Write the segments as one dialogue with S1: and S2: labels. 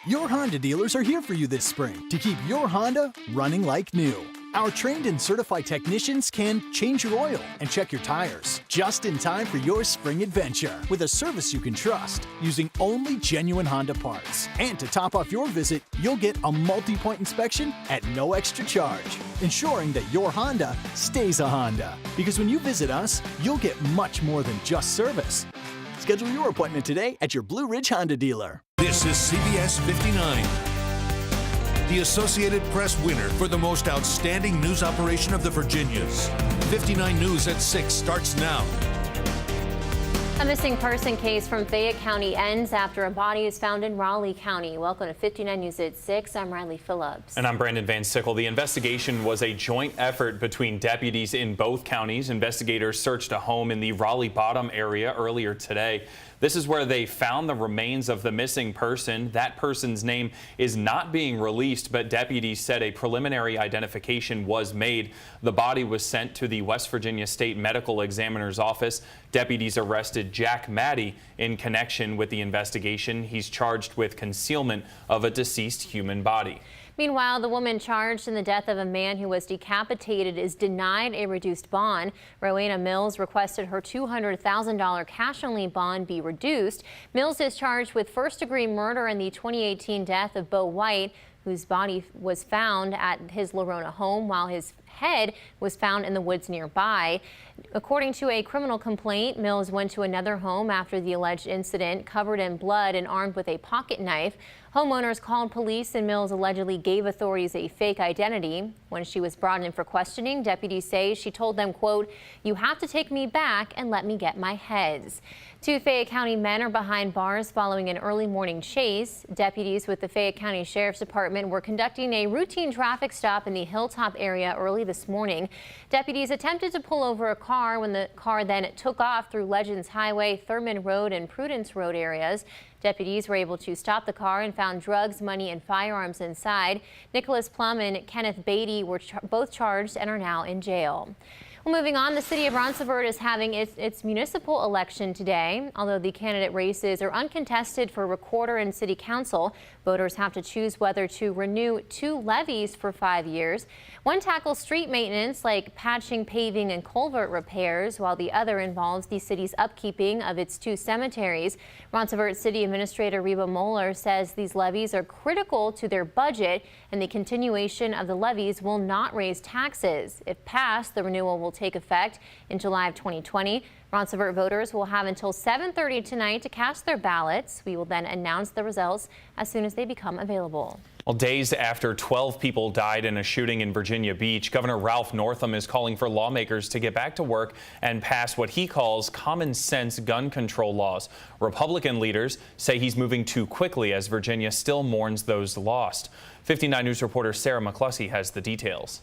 S1: Your Honda dealers are here for you this spring to keep your Honda running like new. Our trained and certified technicians can change your oil and check your tires just in time for your spring adventure with a service you can trust using only genuine Honda parts. And to top off your visit, you'll get a multi-point inspection at no extra charge, ensuring that your Honda stays a Honda. Because when you visit us, you'll get much more than just service. Schedule your appointment today at your Blue Ridge Honda dealer.
S2: This is CBS 59. The Associated Press winner for the most outstanding news operation of the Virginias. 59 News at 6 starts now.
S3: A missing person case from Fayette County ends after a body is found in Raleigh County. Welcome to 59 News at 6. I'm Riley Phillips.
S4: And I'm Brandon Van Sickle. The investigation was a joint effort between deputies in both counties. Investigators searched a home in the Raleigh Bottom area earlier today. This is where they found the remains of the missing person. That person's name is not being released, but deputies said a preliminary identification was made. The body was sent to the West Virginia State Medical Examiner's office. Deputies arrested Jack Maddie in connection with the investigation. He's charged with concealment of a deceased human body.
S3: Meanwhile, the woman charged in the death of a man who was decapitated is denied a reduced bond. Rowena Mills requested her $200,000 cash-only bond be reduced. Mills is charged with first-degree murder in the 2018 death of Bo White, whose body was found at his Lorona home while his head was found in the woods nearby. According to a criminal complaint, Mills went to another home after the alleged incident, covered in blood and armed with a pocket knife. Homeowners called police and Mills allegedly gave authorities a fake identity. When she was brought in for questioning, deputies say she told them, quote, "You have to take me back and let me get my heads." Two Fayette County men are behind bars following an early morning chase. Deputies with the Fayette County Sheriff's Department were conducting a routine traffic stop in the Hilltop area early this morning. Deputies attempted to pull over a car when the car then took off through Legends Highway, Thurman Road, and Prudence Road areas. Deputies were able to stop the car and found drugs, money, and firearms inside. Nicholas Plum and Kenneth Beatty were both charged and are now in jail. Well, moving on, the city of Ronceverte is having its municipal election today. Although the candidate races are uncontested for recorder and city council, voters have to choose whether to renew 2 levies for 5 years. One tackles street maintenance like patching, paving, and culvert repairs, while the other involves the city's upkeeping of its 2 cemeteries. Ronceverte City Administrator Reba Moeller says these levies are critical to their budget, and the continuation of the levies will not raise taxes. If passed, the renewal will take effect in July of 2020. Ronceverte voters will have until 7:30 tonight to cast their ballots. We will then announce the results as soon as they become available.
S4: Well, days after 12 people died in a shooting in Virginia Beach, Governor Ralph Northam is calling for lawmakers to get back to work and pass what he calls common sense gun control laws. Republican leaders say he's moving too quickly as Virginia still mourns those lost. 59 News reporter Sarah McCluskey has the details.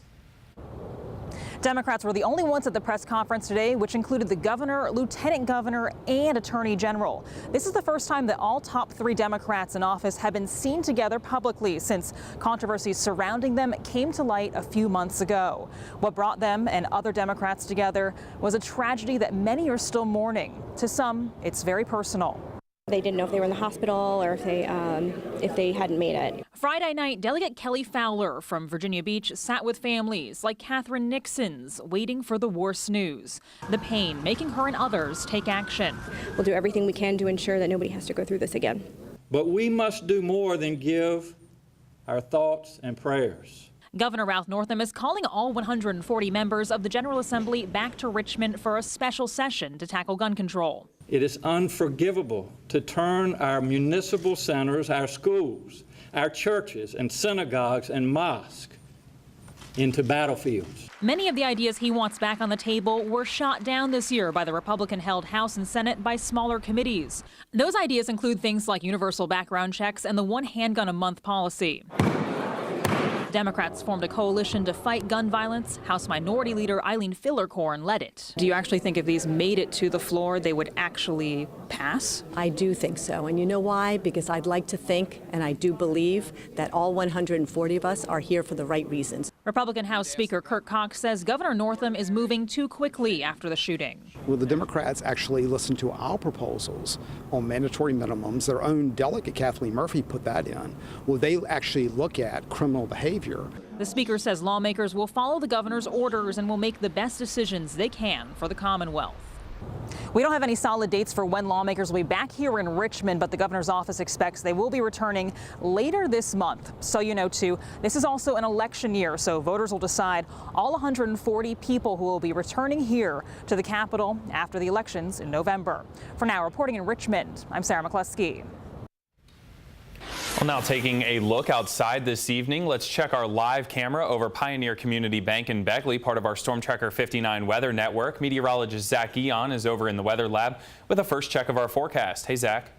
S5: Democrats were the only ones at the press conference today, which included the governor, lieutenant governor, and attorney general. This is the first time that all top 3 Democrats in office have been seen together publicly since controversies surrounding them came to light a few months ago. What brought them and other Democrats together was a tragedy that many are still mourning. To some, it's very personal.
S6: They didn't know if they were in the hospital or if they hadn't made it.
S5: Friday night, Delegate Kelly Fowler from Virginia Beach sat with families like Catherine Nixon's, waiting for the worst news. The pain making her and others take action.
S6: We'll do everything we can to ensure that nobody has to go through this again.
S7: But we must do more than give our thoughts and prayers.
S5: Governor Ralph Northam is calling all 140 members of the General Assembly back to Richmond for a special session to tackle gun control.
S7: It is unforgivable to turn our municipal centers, our schools, our churches and synagogues and mosques into battlefields.
S5: Many of the ideas he wants back on the table were shot down this year by the Republican-held House and Senate by smaller committees. Those ideas include things like universal background checks and the 1 handgun a month policy. Democrats formed a coalition to fight gun violence. House Minority Leader Eileen Fillerkorn led it. Do you actually think if these made it to the floor, they would actually pass?
S8: I do think so. And you know why? Because I'd like to think, and I do believe, that all 140 of us are here for the right reasons.
S5: Republican House Speaker Kurt Cox says Governor Northam is moving too quickly after the shooting.
S9: Will the Democrats actually listen to our proposals on mandatory minimums? Their own delegate, Kathleen Murphy, put that in. Will they actually look at criminal behavior?
S5: The speaker says lawmakers will follow the governor's orders and will make the best decisions they can for the Commonwealth. We don't have any solid dates for when lawmakers will be back here in Richmond, but the governor's office expects they will be returning later this month. So you know, too, this is also an election year, so voters will decide all 140 people who will be returning here to the Capitol after the elections in November. For now, reporting in Richmond, I'm Sarah McCluskey.
S4: Well, now taking a look outside this evening, let's check our live camera over Pioneer Community Bank in Beckley, part of our Storm Tracker 59 weather network. Meteorologist Zach Eon is over in the weather lab with a first check of our forecast. Hey, Zach.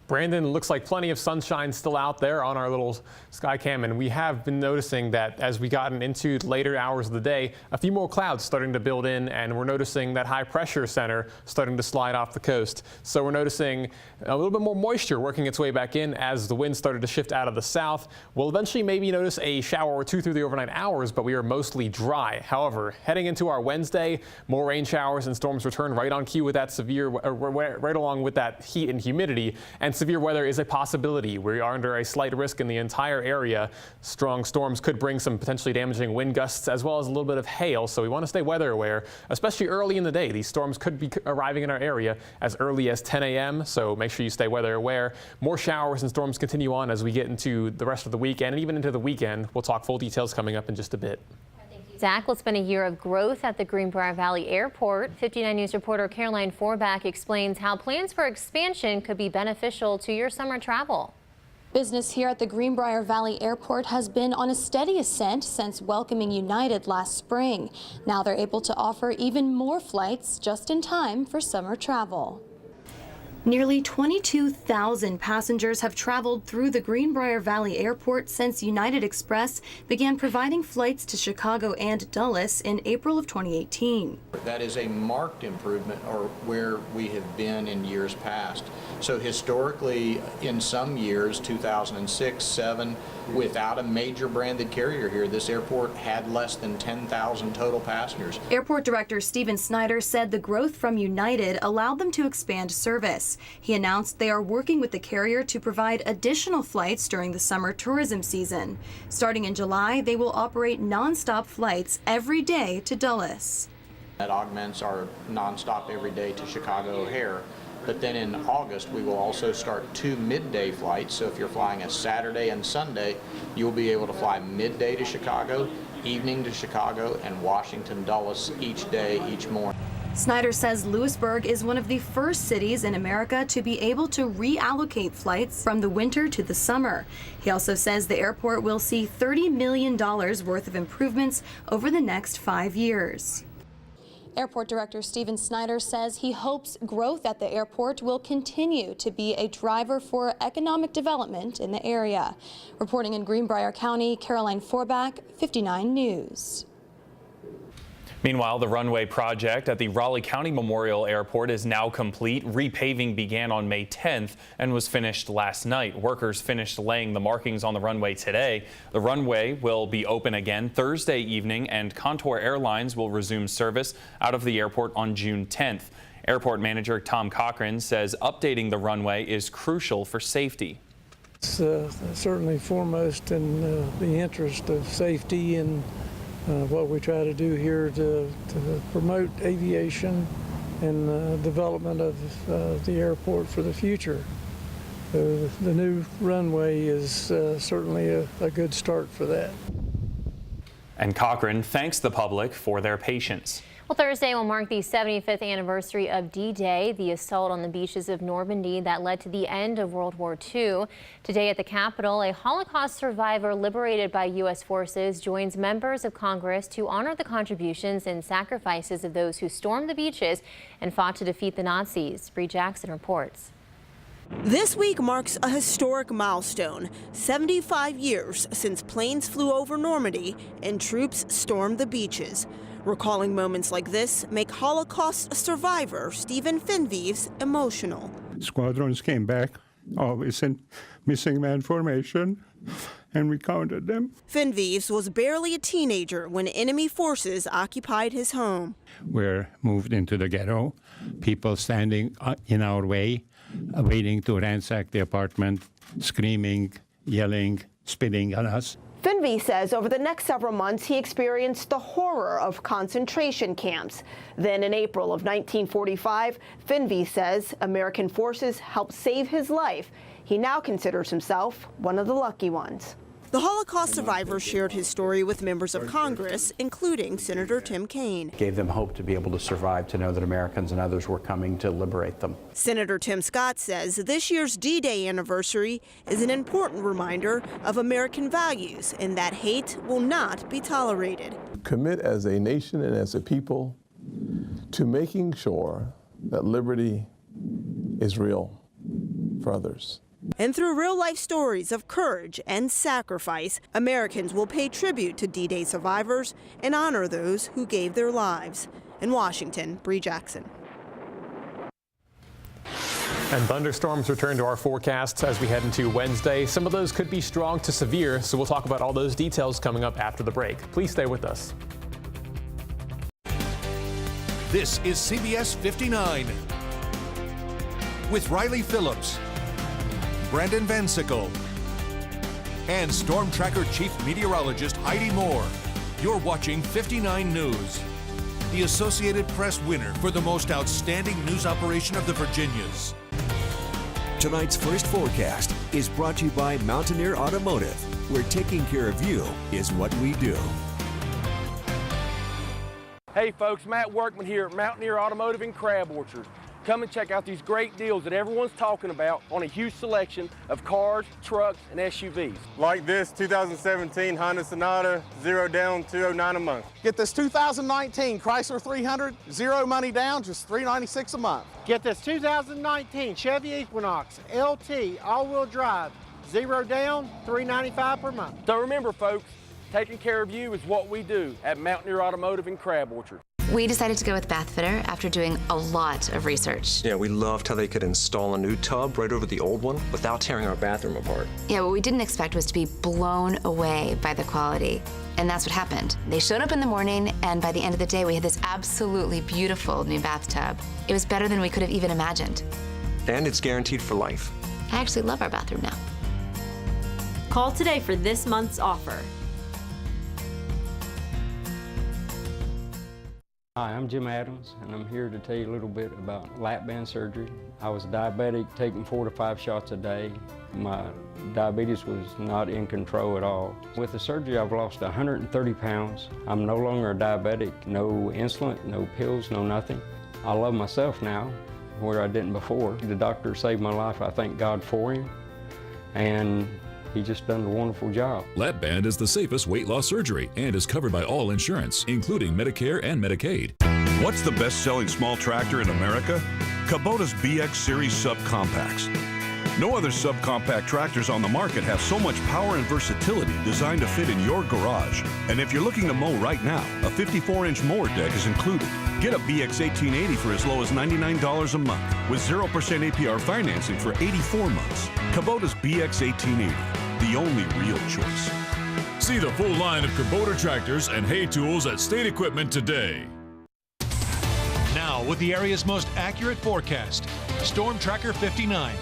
S10: Brandon, looks like plenty of sunshine still out there on our little sky cam, and we have been noticing that as we gotten into later hours of the day, a few more clouds starting to build in, and we're noticing that high pressure center starting to slide off the coast. So we're noticing a little bit more moisture working its way back in as the wind started to shift out of the south. We'll eventually maybe notice a shower or two through the overnight hours, but we are mostly dry. However, heading into our Wednesday, more rain showers and storms return right on cue with that right along with that heat and humidity, and severe weather is a possibility. We are under a slight risk in the entire area. Strong storms could bring some potentially damaging wind gusts as well as a little bit of hail, so we want to stay weather aware, especially early in the day. These storms could be arriving in our area as early as 10 a.m., so make sure you stay weather aware. More showers and storms continue on as we get into the rest of the week and even into the weekend. We'll talk full details coming up in just a bit.
S3: Zach, it's been a year of growth at the Greenbrier Valley Airport. 59 News reporter Caroline Forbach explains how plans for expansion could be beneficial to your summer travel.
S11: Business here at the Greenbrier Valley Airport has been on a steady ascent since welcoming United last spring. Now they're able to offer even more flights just in time for summer travel. Nearly 22,000 passengers have traveled through the Greenbrier Valley Airport since United Express began providing flights to Chicago and Dulles in April of 2018.
S12: That is a marked improvement or where we have been in years past. So historically, in some years, 2006, 7, without a major branded carrier here, this airport had less than 10,000 total passengers.
S11: Airport Director Stephen Snyder said the growth from United allowed them to expand service. He announced they are working with the carrier to provide additional flights during the summer tourism season. Starting in July, they will operate nonstop flights every day to Dulles.
S12: That augments our nonstop every day to Chicago O'Hare. But then in August, we will also start 2 midday flights. So if you're flying a Saturday and Sunday, you'll be able to fly midday to Chicago, evening to Chicago, and Washington Dulles each day, each morning.
S11: Snyder says Lewisburg is one of the first cities in America to be able to reallocate flights from the winter to the summer. He also says the airport will see $30 million worth of improvements over the next 5 years. Airport Director Stephen Snyder says he hopes growth at the airport will continue to be a driver for economic development in the area. Reporting in Greenbrier County, Caroline Forbach, 59 News.
S4: Meanwhile, the runway project at the Raleigh County Memorial Airport is now complete. Repaving began on May 10th and was finished last night. Workers finished laying the markings on the runway today. The runway will be open again Thursday evening, and Contour Airlines will resume service out of the airport on June 10th. Airport manager Tom Cochran says updating the runway is crucial for safety.
S13: It's certainly foremost in the interest of safety and what we try to do here to promote aviation and development of the airport for the future. The new runway is certainly a good start for that.
S4: And Cochran thanks the public for their patience.
S3: Well, Thursday will mark the 75th anniversary of D-Day, the assault on the beaches of Normandy that led to the end of World War II. Today at the Capitol, a Holocaust survivor liberated by U.S. forces joins members of Congress to honor the contributions and sacrifices of those who stormed the beaches and fought to defeat the Nazis. Bree Jackson reports.
S14: This week marks a historic milestone, 75 years since planes flew over Normandy and troops stormed the beaches. Recalling moments like this make Holocaust survivor Stephen Finvives emotional.
S15: Squadrons came back, always in missing man formation, and we counted them.
S14: Finvives was barely a teenager when enemy forces occupied his home.
S15: We're moved into the ghetto, people standing in our way, waiting to ransack the apartment, screaming, yelling, spitting on us.
S14: Finvey says over the next several months he experienced the horror of concentration camps. Then in April of 1945, Finvey says American forces helped save his life. He now considers himself one of the lucky ones. The Holocaust survivor shared his story with members of Congress, including Senator Tim Kaine.
S16: Gave them hope to be able to survive, to know that Americans and others were coming to liberate them.
S14: Senator Tim Scott says this year's D-Day anniversary is an important reminder of American values and that hate will not be tolerated.
S17: Commit as a nation and as a people to making sure that liberty is real for others.
S14: And through real-life stories of courage and sacrifice, Americans will pay tribute to D-Day survivors and honor those who gave their lives. In Washington, Bree Jackson.
S10: And thunderstorms return to our forecasts as we head into Wednesday. Some of those could be strong to severe, so we'll talk about all those details coming up after the break. Please stay with us.
S2: This is CBS 59 with Riley Phillips, Brandon Van Sickle, and Storm Tracker Chief Meteorologist Heidi Moore. You're watching 59 News, the Associated Press winner for the most outstanding news operation of the Virginias.
S18: Tonight's first forecast is brought to you by Mountaineer Automotive, where taking care of you is what we do.
S19: Hey folks, Matt Workman here at Mountaineer Automotive in Crab Orchard. Come and check out these great deals that everyone's talking about on a huge selection of cars, trucks, and SUVs.
S20: Like this 2017 Honda Sonata, 0 down, $209 a month.
S21: Get this 2019 Chrysler 300, 0 money down, just $396 a month.
S22: Get this 2019 Chevy Equinox LT all-wheel drive, 0 down, $395 per month.
S19: So remember folks, taking care of you is what we do at Mountaineer Automotive in Crab Orchard.
S23: We decided to go with Bath Fitter after doing a lot of research.
S24: Yeah, we loved how they could install a new tub right over the old one without tearing our bathroom apart.
S23: Yeah, what we didn't expect was to be blown away by the quality. And that's what happened. They showed up in the morning, and by the end of the day, we had this absolutely beautiful new bathtub. It was better than we could have even imagined.
S24: And it's guaranteed for life.
S23: I actually love our bathroom now.
S25: Call today for this month's offer.
S26: Hi, I'm Jim Adams, and I'm here to tell you a little bit about lap band surgery. I was diabetic, taking 4 to 5 shots a day. My diabetes was not in control at all. With the surgery, I've lost 130 pounds. I'm no longer a diabetic, no insulin, no pills, no nothing. I love myself now, where I didn't before. The doctor saved my life. I thank God for him, and he just done a wonderful job.
S27: Lap band is the safest weight loss surgery and is covered by all insurance, including Medicare and Medicaid.
S28: What's the best-selling small tractor in America? Kubota's BX Series subcompacts. No other subcompact tractors on the market have so much power and versatility designed to fit in your garage. And if you're looking to mow right now, a 54-inch mower deck is included. Get a BX 1880 for as low as $99 a month with 0% APR financing for 84 months. Kubota's BX 1880, the only real choice.
S27: See the full line of Kubota tractors and hay tools at State Equipment today.
S2: Now with the area's most accurate forecast, Storm Tracker 59.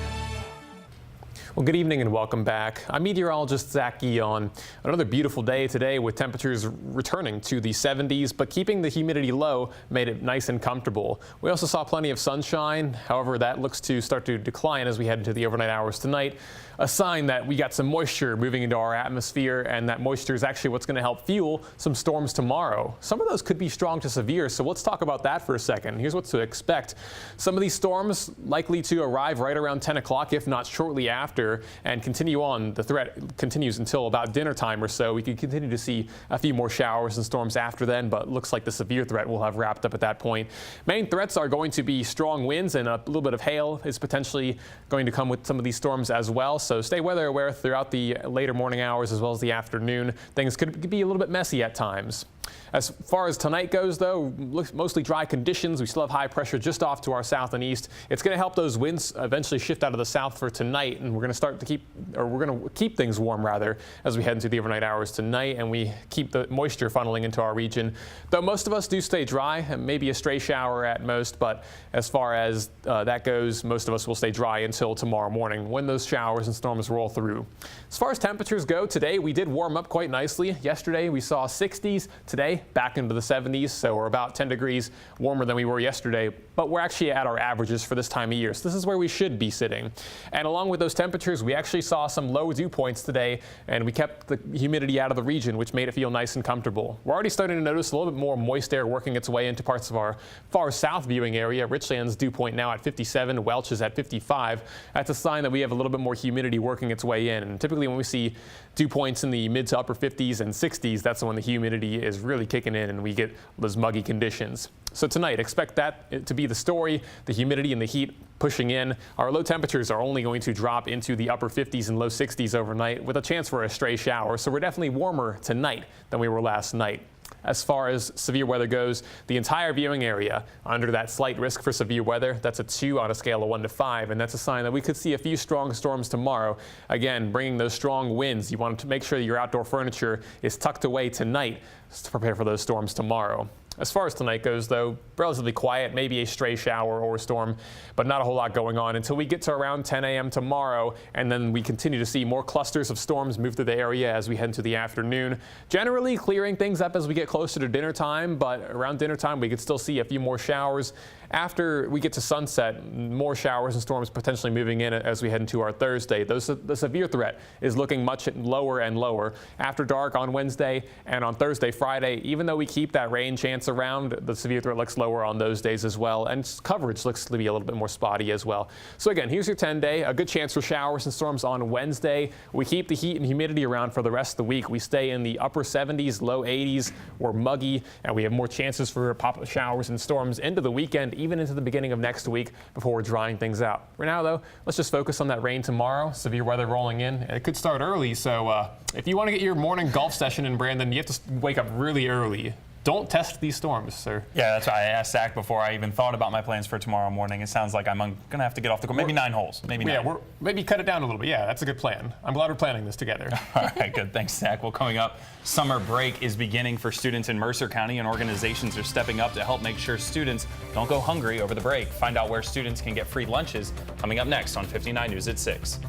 S10: Well, good evening and welcome back. I'm meteorologist Zach Guillon. Another beautiful day today with temperatures returning to the 70s, but keeping the humidity low made it nice and comfortable. We also saw plenty of sunshine. However, that looks to start to decline as we head into the overnight hours tonight. A sign that we got some moisture moving into our atmosphere, and that moisture is actually what's going to help fuel some storms tomorrow. Some of those could be strong to severe, so let's talk about that for a second. Here's what to expect. Some of these storms likely to arrive right around 10 o'clock, if not shortly after, and continue on. The threat continues until about dinner time or so. We could continue to see a few more showers and storms after then, but looks like the severe threat will have wrapped up at that point. Main threats are going to be strong winds, and a little bit of hail is potentially going to come with some of these storms as well. So stay weather aware throughout the later morning hours as well as the afternoon. Things could be a little bit messy at times. As far as tonight goes, though, mostly dry conditions. We still have high pressure just off to our south and east. It's going to help those winds eventually shift out of the south for tonight, and we're going to keep things warm rather as we head into the overnight hours tonight, and we keep the moisture funneling into our region. Though most of us do stay dry, maybe a stray shower at most, but as far as that goes, most of us will stay dry until tomorrow morning when those showers and storms roll through. As far as temperatures go, today we did warm up quite nicely. Yesterday we saw 60s. Today back into the 70s, so we're about 10 degrees warmer than we were yesterday, but we're actually at our averages for this time of year, so this is where we should be sitting. And along with those temperatures, we actually saw some low dew points today, and we kept the humidity out of the region, which made it feel nice and comfortable. We're already starting to notice a little bit more moist air working its way into parts of our far south viewing area. Richland's dew point now at 57, Welch is at 55. That's a sign that we have a little bit more humidity working its way in, and typically when we see dew points in the mid to upper 50s and 60s, that's when the humidity is really kicking in and we get those muggy conditions. So tonight, expect that to be the story, the humidity and the heat pushing in. Our low temperatures are only going to drop into the upper 50s and low 60s overnight with a chance for a stray shower, so we're definitely warmer tonight than we were last night. As far as severe weather goes, the entire viewing area under that slight risk for severe weather, that's a 2 on a scale of 1 to 5, and that's a sign that we could see a few strong storms tomorrow. Again, bringing those strong winds. You want to make sure that your outdoor furniture is tucked away tonight to prepare for those storms tomorrow. As far as tonight goes, though, relatively quiet, maybe a stray shower or a storm, but not a whole lot going on until we get to around 10 a.m. tomorrow, and then we continue to see more clusters of storms move through the area as we head into the afternoon. Generally clearing things up as we get closer to dinner time, but around dinner time we could still see a few more showers. After we get to sunset, more showers and storms potentially moving in as we head into our Thursday. The severe threat is looking much lower and lower. After dark on Wednesday and on Thursday, Friday, even though we keep that rain chance around, the severe threat looks lower on those days as well, and coverage looks to be a little bit more spotty as well. So again, here's your 10-day, a good chance for showers and storms on Wednesday. We keep the heat and humidity around for the rest of the week. We stay in the upper 70s, low 80s. We're muggy, and we have more chances for pop-up showers and storms into the weekend, even into the beginning of next week before we're drying things out. Right now, though, let's just focus on that rain tomorrow. Severe weather rolling in. It could start early, so if you want to get your morning golf session in Brandon, you have to wake up really early. Don't test these storms, sir.
S4: Yeah, that's why I asked Zach before I even thought about my plans for tomorrow morning. It sounds like I'm going to have to get off the course. Maybe 9 holes. Maybe 9.
S10: Yeah, maybe cut it down a little bit. Yeah, that's a good plan. I'm glad we're planning this together.
S4: All right, good. Thanks, Zach. Well, coming up, summer break is beginning for students in Mercer County, and organizations are stepping up to help make sure students don't go hungry over the break. Find out where students can get free lunches coming up next on 59 News at 6.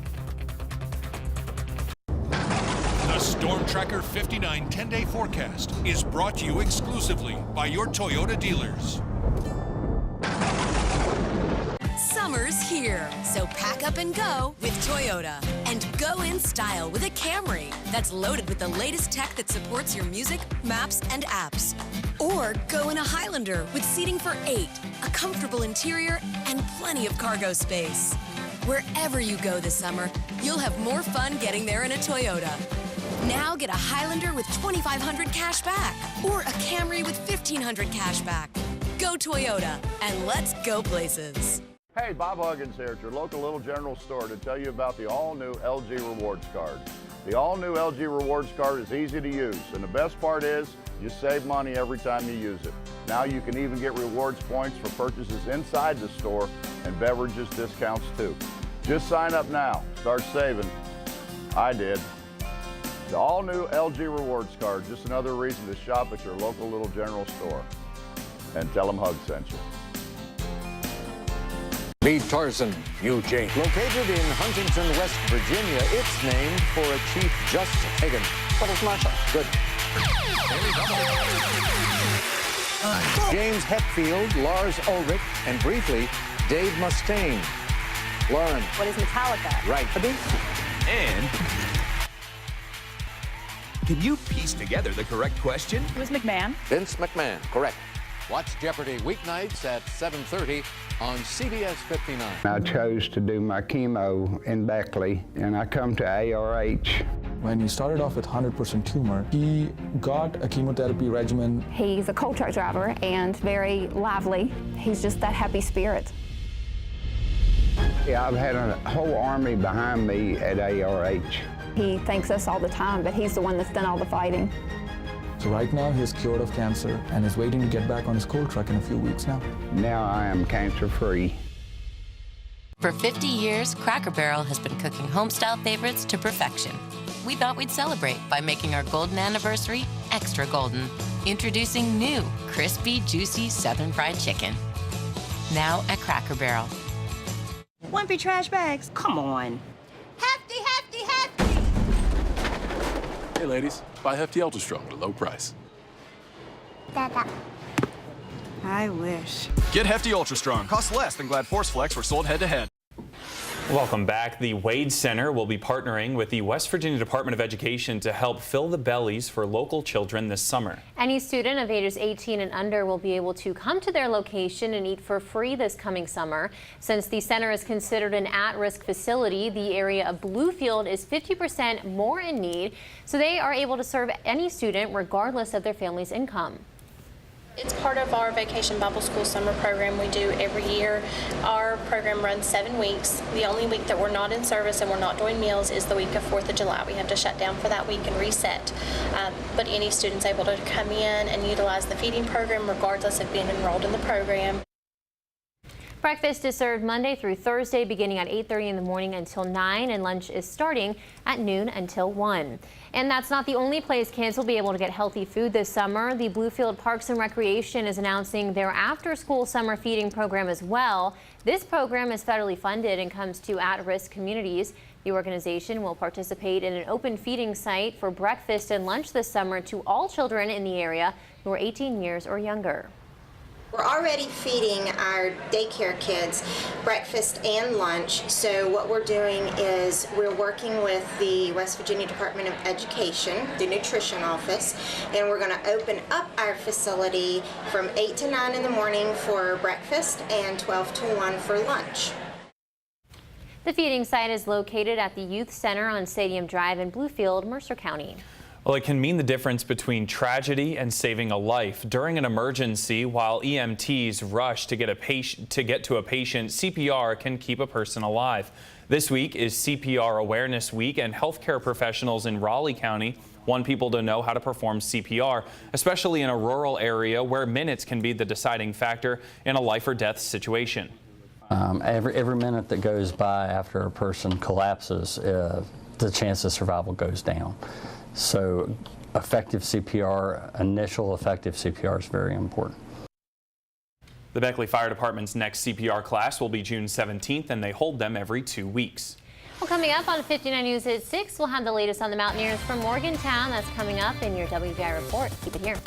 S2: The Storm Tracker 59 10-day forecast is brought to you exclusively by your Toyota dealers.
S1: Summer's here, so pack up and go with Toyota. And go in style with a Camry that's loaded with the latest tech that supports your music, maps, and apps. Or go in a Highlander with seating for 8, a comfortable interior, and plenty of cargo space. Wherever you go this summer, you'll have more fun getting there in a Toyota. Now get a Highlander with $2,500 cash back or a Camry with $1,500 cash back. Go Toyota, and let's go places.
S5: Hey, Bob Huggins here at your local Little General store to tell you about the all-new LG Rewards Card. The all-new LG Rewards Card is easy to use, and the best part is you save money every time you use it. Now you can even get rewards points for purchases inside the store and beverages discounts too. Just sign up now. Start saving. I did. The all-new LG Rewards Card, just another reason to shop at your local Little General store. And tell them Hug sent you.
S6: Meet Tarzan, Eugene. Located in Huntington, West Virginia, it's named for a Chief Justice. Hagen. What is Marshall? Good. James Hetfield, Lars Ulrich, and briefly, Dave Mustaine. Lauren.
S7: What is Metallica?
S6: Right.
S18: And can you piece together the correct question?
S7: It was McMahon.
S6: Vince McMahon. Correct. Watch Jeopardy weeknights at 7:30 on CBS 59.
S8: I chose to do my chemo in Beckley, and I come to ARH.
S9: When he started off with 100% tumor, he got a chemotherapy regimen.
S7: He's a coal truck driver and very lively. He's just that happy spirit.
S8: Yeah, I've had a whole army behind me at ARH.
S7: He thanks us all the time, but he's the one that's done all the fighting.
S9: So right now he is cured of cancer and is waiting to get back on his coal truck in a few weeks now.
S8: Now I am cancer-free.
S1: For 50 years, Cracker Barrel has been cooking home-style favorites to perfection. We thought we'd celebrate by making our golden anniversary extra golden. Introducing new, crispy, juicy Southern Fried Chicken. Now at Cracker Barrel.
S3: Wimpy trash bags, come on.
S11: Hefty, hefty, hefty!
S12: Hey ladies, buy Hefty Ultra Strong at a low price.
S11: Dada.
S3: I wish.
S12: Get Hefty Ultra Strong. Costs less than Glad Force Flex were sold head-to-head.
S4: Welcome back. The Wade Center will be partnering with the West Virginia Department of Education to help fill the bellies for local children this summer.
S13: Any student of ages 18 and under will be able to come to their location and eat for free this coming summer. Since the center is considered an at-risk facility, the area of Bluefield is 50% more in need, so they are able to serve any student regardless of their family's income.
S14: It's part of our Vacation Bible School summer program we do every year. Our program runs 7 weeks. The only week that we're not in service and we're not doing meals is the week of 4th of July. We have to shut down for that week and reset. But any student's able to come in and utilize the feeding program regardless of being enrolled in the program.
S13: Breakfast is served Monday through Thursday beginning at 8:30 in the morning until 9, and lunch is starting at noon until 1. And that's not the only place kids will be able to get healthy food this summer. The Bluefield Parks and Recreation is announcing their after-school summer feeding program as well. This program is federally funded and comes to at-risk communities. The organization will participate in an open feeding site for breakfast and lunch this summer to all children in the area who are 18 years or younger.
S11: We're already feeding our daycare kids breakfast and lunch, so what we're doing is we're working with the West Virginia Department of Education, the nutrition office, and we're going to open up our facility from 8 to 9 in the morning for breakfast and 12 to 1 for lunch.
S13: The feeding site is located at the Youth Center on Stadium Drive in Bluefield, Mercer County.
S4: Well, it can mean the difference between tragedy and saving a life. During an emergency, while EMTs rush to get to a patient, CPR can keep a person alive. This week is CPR Awareness Week, and healthcare professionals in Raleigh County want people to know how to perform CPR, especially in a rural area where minutes can be the deciding factor in a life or death situation.
S26: Every minute that goes by after a person collapses, the chance of survival goes down. So effective CPR, initial effective CPR is very important.
S4: The Beckley Fire Department's next CPR class will be June 17th, and they hold them every 2 weeks.
S13: Well, coming up on 59 News at 6, we'll have the latest on the Mountaineers from Morgantown. That's coming up in your WVI report. Keep it here.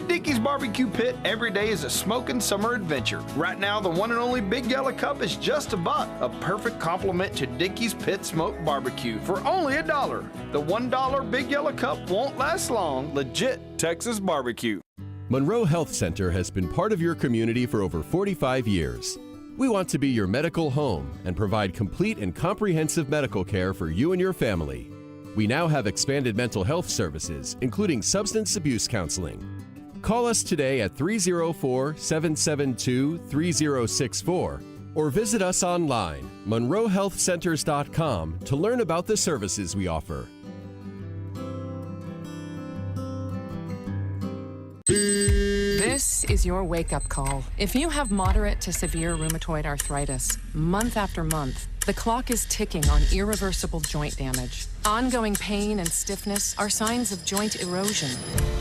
S15: Dickey's Barbecue Pit, every day is a smoking summer adventure. Right now, the one and only Big Yellow Cup is just $1, a perfect complement to Dickey's Pit Smoked Barbecue for only $1. The $1 Big Yellow Cup won't last long. Legit Texas barbecue.
S16: Monroe Health Center has been part of your community for over 45 years. We want to be your medical home and provide complete and comprehensive medical care for you and your family. We now have expanded mental health services, including substance abuse counseling. Call us today at 304-772-3064 or visit us online, monroehealthcenters.com, to learn about the services we offer.
S17: This is your wake-up call. If you have moderate to severe rheumatoid arthritis, month after month, the clock is ticking on irreversible joint damage. Ongoing pain and stiffness are signs of joint erosion.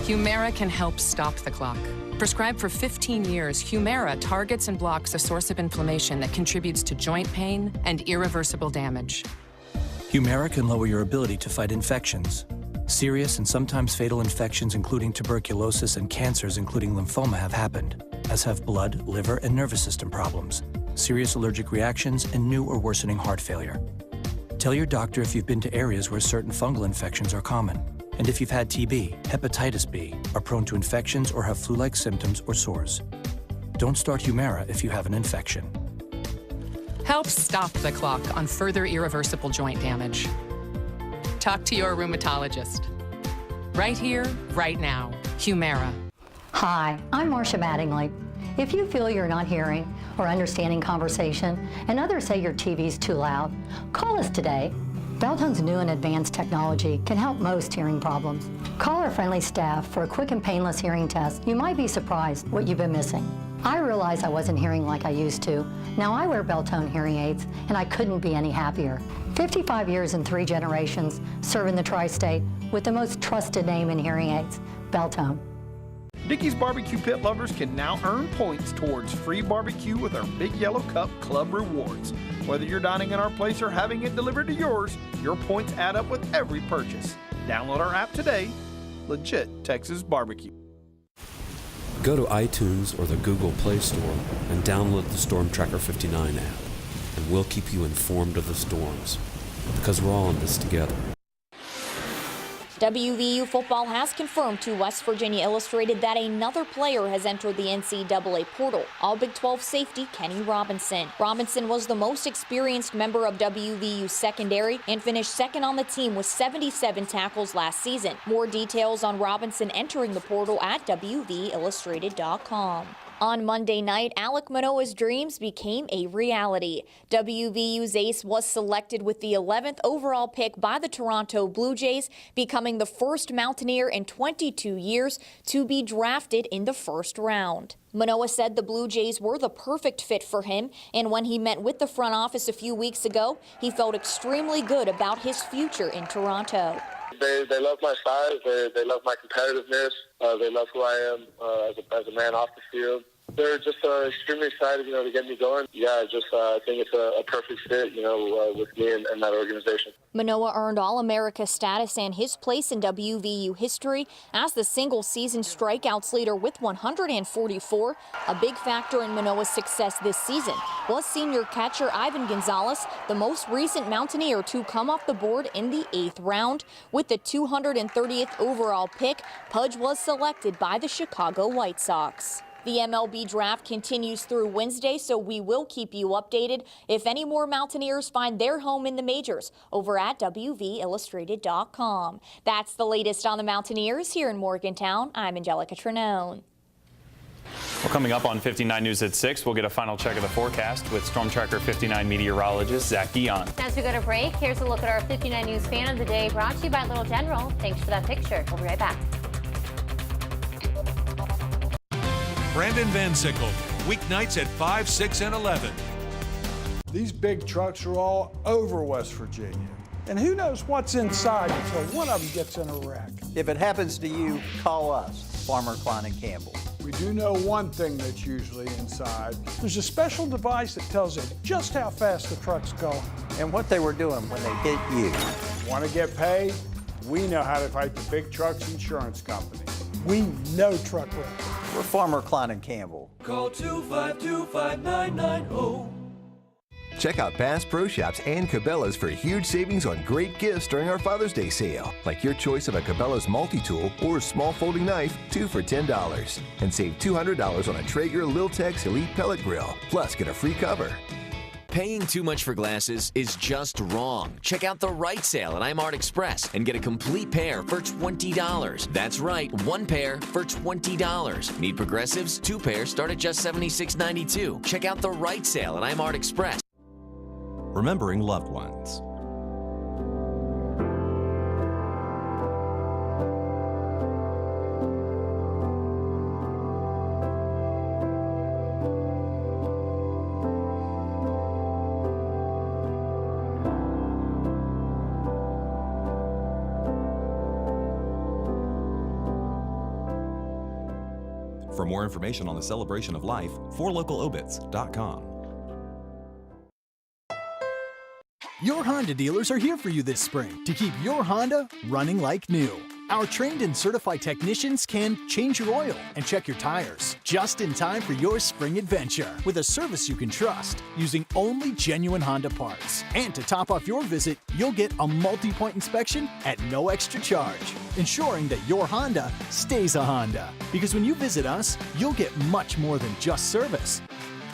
S17: Humira can help stop the clock. Prescribed for 15 years, Humira targets and blocks a source of inflammation that contributes to joint pain and irreversible damage.
S29: Humira can lower your ability to fight infections. Serious and sometimes fatal infections, including tuberculosis and cancers, including lymphoma, have happened, as have blood, liver, and nervous system problems, serious allergic reactions, and new or worsening heart failure. Tell your doctor if you've been to areas where certain fungal infections are common, and if you've had TB, hepatitis B, are prone to infections, or have flu-like symptoms or sores. Don't start Humira if you have an infection.
S17: Help stop the clock on further irreversible joint damage. Talk to your rheumatologist. Right here, right now. Humira.
S30: Hi, I'm Marcia Mattingly.
S19: If you feel you're not hearing or understanding conversation and others say your TV's too loud, call us today. Beltone's new and advanced technology can help most hearing problems. Call our friendly staff for a quick and painless hearing test. You might be surprised what you've been missing. I realized I wasn't hearing like I used to. Now I wear Beltone hearing aids, and I couldn't be any happier. 55 years and 3 generations serving the tri-state with the most trusted name in hearing aids, Beltone.
S15: Dickey's Barbecue Pit lovers can now earn points towards free barbecue with our Big Yellow Cup Club Rewards. Whether you're dining in our place or having it delivered to yours, your points add up with every purchase. Download our app today. Legit Texas Barbecue.
S20: Go to iTunes or the Google Play Store and download the Storm Tracker 59 app, and we'll keep you informed of the storms, because we're all in this together.
S21: WVU football has confirmed to West Virginia Illustrated that another player has entered the NCAA portal, all Big 12 safety Kenny Robinson. Robinson was the most experienced member of WVU's secondary and finished second on the team with 77 tackles last season. More details on Robinson entering the portal at WVIllustrated.com. On Monday night, Alec Manoah's dreams became a reality. WVU's ace was selected with the 11th overall pick by the Toronto Blue Jays, becoming the first Mountaineer in 22 years to be drafted in the first round. Manoah said the Blue Jays were the perfect fit for him, and when he met with the front office a few weeks ago, he felt extremely good about his future in Toronto.
S22: They love my size. They love my competitiveness. They love who I am as a man off the field. They're just extremely excited, to get me going. Yeah, I think it's a perfect fit, with me and that organization.
S21: Manoah earned All-America status and his place in WVU history as the single-season strikeouts leader with 144. A big factor in Manoah's success this season was senior catcher Ivan Gonzalez, the most recent Mountaineer to come off the board in the 8th round. With the 230th overall pick, Pudge was selected by the Chicago White Sox. The MLB draft continues through Wednesday, so we will keep you updated if any more Mountaineers find their home in the majors over at WVIllustrated.com. That's the latest on the Mountaineers here in Morgantown. I'm Angelica Trinone.
S4: Well, coming up on 59 News at 6, we'll get a final check of the forecast with Storm Tracker 59 meteorologist Zach Guion.
S13: As we go to break, here's a look at our 59 News Fan of the Day, brought to you by Little General. Thanks for that picture. We'll be right back.
S2: Brandon Van Sickle, weeknights at 5, 6, and 11.
S23: These big trucks are all over West Virginia. And who knows what's inside until one of them gets in a wreck.
S24: If it happens to you, call us, Farmer Klein and Campbell.
S23: We do know one thing that's usually inside. There's a special device that tells it just how fast the truck's going.
S24: And what they were doing when they hit you.
S23: Want to get paid? We know how to fight the big trucks insurance company. We know truck wrecks.
S24: We're Farmer Klein and Campbell.
S25: Call 252-5990.
S27: Check out Bass Pro Shops and Cabela's for huge savings on great gifts during our Father's Day sale. Like your choice of a Cabela's multi-tool or small folding knife, 2 for $10. And save $200 on a Traeger Liltex Elite Pellet Grill. Plus, get a free cover.
S28: Paying too much for glasses is just wrong. Check out the Right Sale at iMart Express and get a complete pair for $20. That's right, 1 pair for $20. Need progressives? 2 pairs start at just $76.92. Check out the Right Sale at iMart Express.
S29: Remembering loved ones. For more information on the celebration of life, forlocalobits.com.
S30: Your Honda dealers are here for you this spring to keep your Honda running like new. Our trained and certified technicians can change your oil and check your tires just in time for your spring adventure with a service you can trust using only genuine Honda parts. And to top off your visit, you'll get a multi-point inspection at no extra charge, ensuring that your Honda stays a Honda. Because when you visit us, you'll get much more than just service.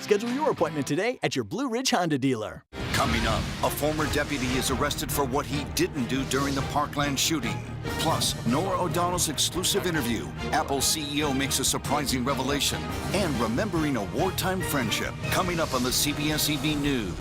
S30: Schedule your appointment today at your Blue Ridge Honda dealer.
S1: Coming up, a former deputy is arrested for what he didn't do during the Parkland shooting. Plus, Norah O'Donnell's exclusive interview. Apple's CEO makes a surprising revelation. And remembering a wartime friendship. Coming up on the CBS Evening News.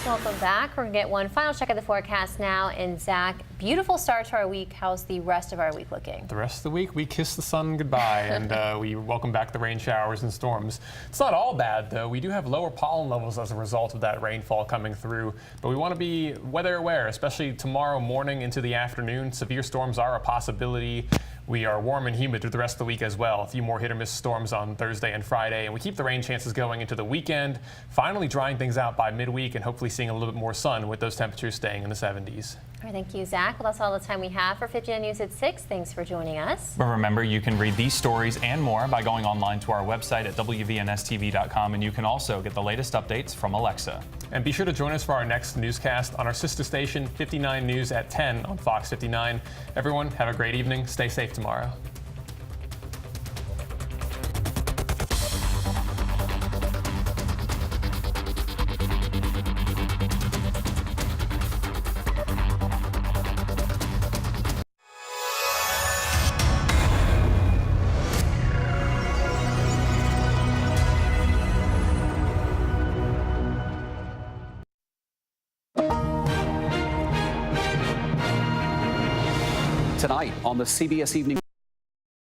S13: Welcome back. We're going to get one final check of the forecast now. And Zach, beautiful start to our week. How's the rest of our week looking?
S3: The rest of the week, we kiss the sun goodbye and we welcome back the rain showers and storms. It's not all bad, though. We do have lower pollen levels as a result of that rainfall coming through. But we want to be weather aware, especially tomorrow morning into the afternoon. Severe storms are a possibility. We are warm and humid through the rest of the week as well. A few more hit or miss storms on Thursday and Friday. And we keep the rain chances going into the weekend, finally drying things out by midweek and hopefully seeing a little bit more sun with those temperatures staying in the 70s.
S13: All right, thank you, Zach. Well, that's all the time we have for 59 News at 6. Thanks for joining us.
S4: But remember, you can read these stories and more by going online to our website at WVNSTV.com, and you can also get the latest updates from Alexa.
S3: And be sure to join us for our next newscast on our sister station, 59 News at 10 on Fox 59. Everyone, have a great evening. Stay safe tomorrow.
S5: Tonight on the CBS Evening.